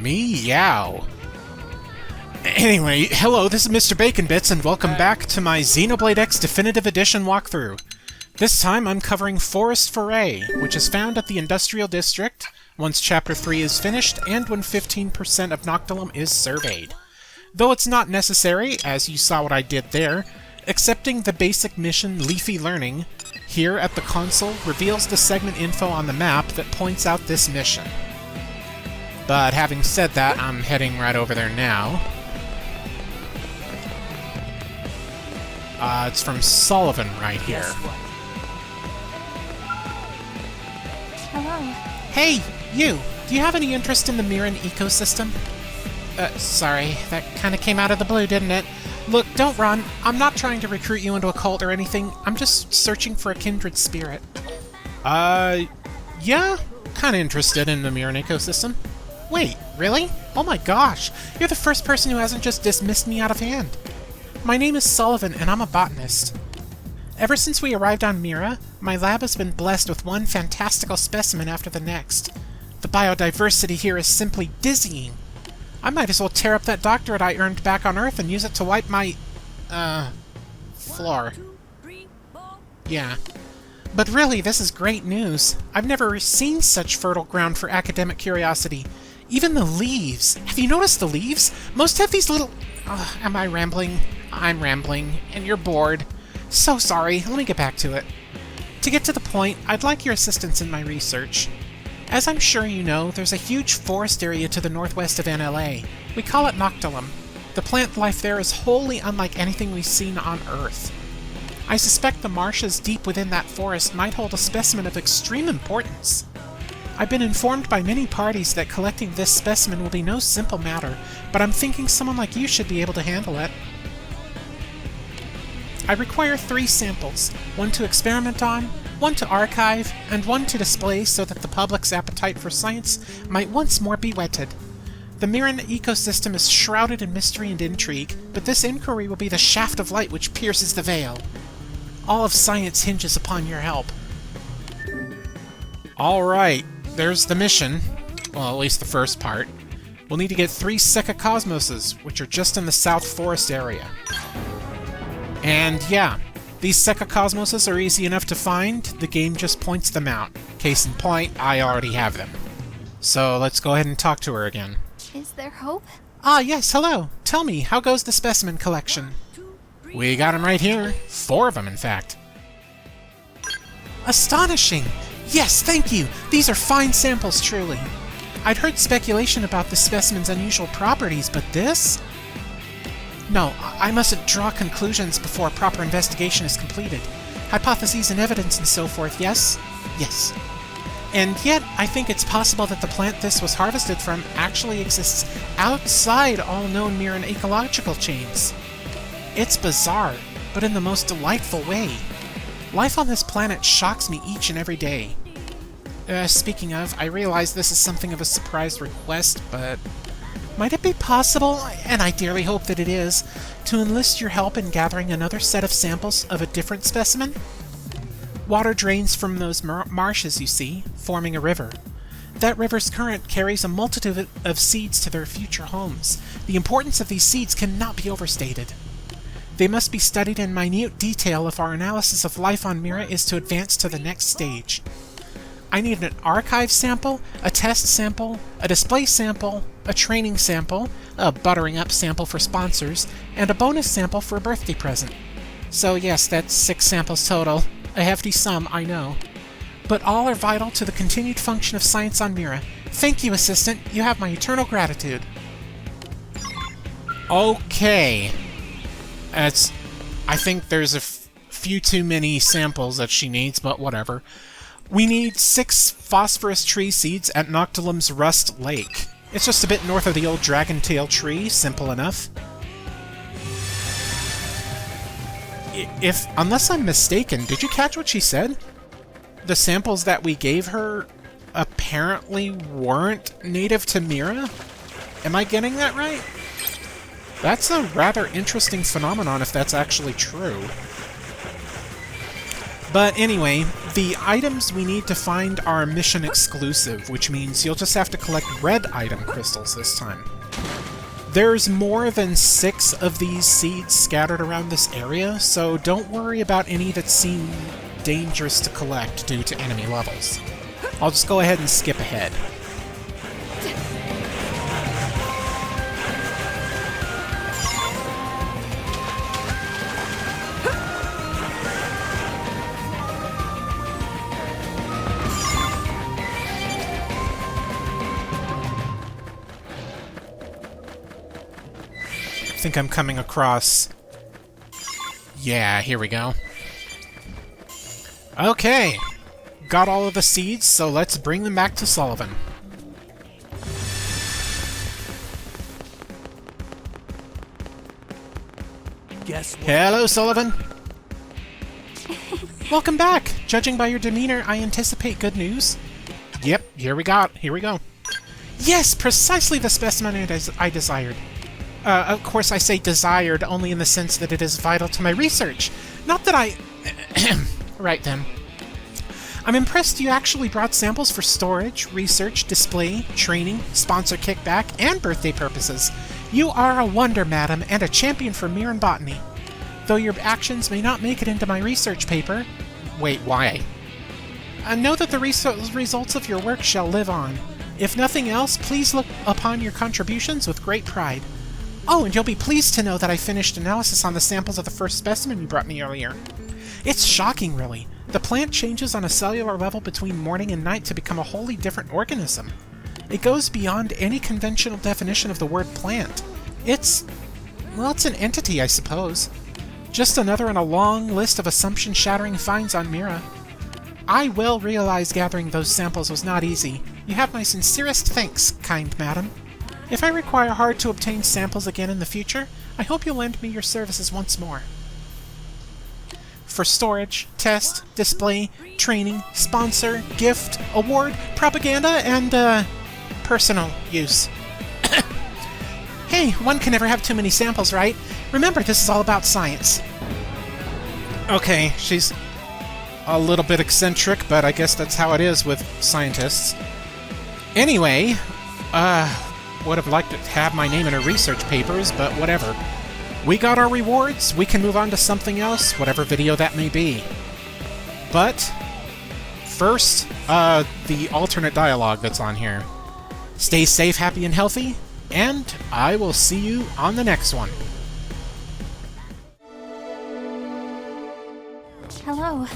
Meow. Anyway, hello, this is Mr. Bacon Bits, and welcome back to my Xenoblade X Definitive Edition walkthrough. This time I'm covering Forest Foray, which is found at the Industrial District once Chapter 3 is finished and when 15% of Noctilum is surveyed. Though it's not necessary, as you saw what I did there, accepting the basic mission Leafy Learning here at the console reveals the segment info on the map that points out this mission. But having said that, I'm heading right over there now. It's from Sullivan right here. Hello. Hey, you! Do you have any interest in the Miran ecosystem? Sorry, that kinda came out of the blue, didn't it? Look, don't run. I'm not trying to recruit you into a cult or anything. I'm just searching for a kindred spirit. Yeah? Kinda interested in the Miran ecosystem. Wait, really? Oh my gosh! You're the first person who hasn't just dismissed me out of hand. My name is Sullivan, and I'm a botanist. Ever since we arrived on Mira, my lab has been blessed with one fantastical specimen after the next. The biodiversity here is simply dizzying. I might as well tear up that doctorate I earned back on Earth and use it to wipe my, floor. Yeah. But really, this is great news. I've never seen such fertile ground for academic curiosity. Even the leaves. Have you noticed the leaves? Most have these little... am I rambling? I'm rambling, and you're bored. So sorry, let me get back to it. To get to the point, I'd like your assistance in my research. As I'm sure you know, there's a huge forest area to the northwest of NLA. We call it Noctilum. The plant life there is wholly unlike anything we've seen on Earth. I suspect the marshes deep within that forest might hold a specimen of extreme importance. I've been informed by many parties that collecting this specimen will be no simple matter, but I'm thinking someone like you should be able to handle it. I require 3 samples, one to experiment on, one to archive, and one to display so that the public's appetite for science might once more be whetted. The Miran ecosystem is shrouded in mystery and intrigue, but this inquiry will be the shaft of light which pierces the veil. All of science hinges upon your help. Alright, there's the mission. Well, at least the first part. We'll need to get 3 Cosmoses, which are just in the South Forest area. And yeah, these Cosmoses are easy enough to find, the game just points them out. Case in point, I already have them. So let's go ahead and talk to her again. Is there hope? Ah, yes, hello. Tell me, how goes the specimen collection? We got them right here. 4 of them, in fact. Astonishing! Yes, thank you! These are fine samples, truly. I'd heard speculation about the specimen's unusual properties, but this? No, I mustn't draw conclusions before a proper investigation is completed. Hypotheses and evidence and so forth, yes? Yes. And yet, I think it's possible that the plant this was harvested from actually exists outside all known Miran ecological chains. It's bizarre, but in the most delightful way. Life on this planet shocks me each and every day. Speaking of, I realize this is something of a surprise request, but... might it be possible, and I dearly hope that it is, to enlist your help in gathering another set of samples of a different specimen? Water drains from those marshes, you see, forming a river. That river's current carries a multitude of seeds to their future homes. The importance of these seeds cannot be overstated. They must be studied in minute detail if our analysis of life on Mira is to advance to the next stage. I need an archive sample, a test sample, a display sample, a training sample, a buttering up sample for sponsors, and a bonus sample for a birthday present. So yes, that's 6 samples total. A hefty sum, I know. But all are vital to the continued function of science on Mira. Thank you, Assistant. You have my eternal gratitude. Okay. I think there's a few too many samples that she needs, but whatever. We need 6 phosphorus tree seeds at Noctilum's Rust Lake. It's just a bit north of the old dragon tail tree, simple enough. Unless I'm mistaken, did you catch what she said? The samples that we gave her apparently weren't native to Mira? Am I getting that right? That's a rather interesting phenomenon if that's actually true. But anyway, The items we need to find are mission exclusive, which means you'll just have to collect red item crystals this time. There's more than 6 of these seeds scattered around this area, so don't worry about any that seem dangerous to collect due to enemy levels. I'll just go ahead and skip ahead. I think I'm coming across... Yeah, here we go. Okay. Got all of the seeds, so let's bring them back to Sullivan. Guess what? Hello, Sullivan! Welcome back! Judging by your demeanor, I anticipate good news. Yep, here we go. Yes, precisely the specimen I desired. Of course I say desired only in the sense that it is vital to my research. Not that I... Right then. I'm impressed you actually brought samples for storage, research, display, training, sponsor kickback, and birthday purposes. You are a wonder, madam, and a champion for Miran botany. Though your actions may not make it into my research paper... Wait, why? Know that the results of your work shall live on. If nothing else, please look upon your contributions with great pride. Oh, and you'll be pleased to know that I finished analysis on the samples of the first specimen you brought me earlier. It's shocking, really. The plant changes on a cellular level between morning and night to become a wholly different organism. It goes beyond any conventional definition of the word plant. It's an entity, I suppose. Just another in a long list of assumption-shattering finds on Mira. I well realize gathering those samples was not easy. You have my sincerest thanks, kind madam. If I require hard-to-obtain samples again in the future, I hope you'll lend me your services once more. For storage, test, display, training, sponsor, gift, award, propaganda, and, personal use. Hey, one can never have too many samples, right? Remember, this is all about science. Okay, she's a little bit eccentric, but I guess that's how it is with scientists. Anyway, would have liked to have my name in her research papers, but whatever. We got our rewards, we can move on to something else, whatever video that may be. But, first, the alternate dialogue that's on here. Stay safe, happy, and healthy, and I will see you on the next one. Hello.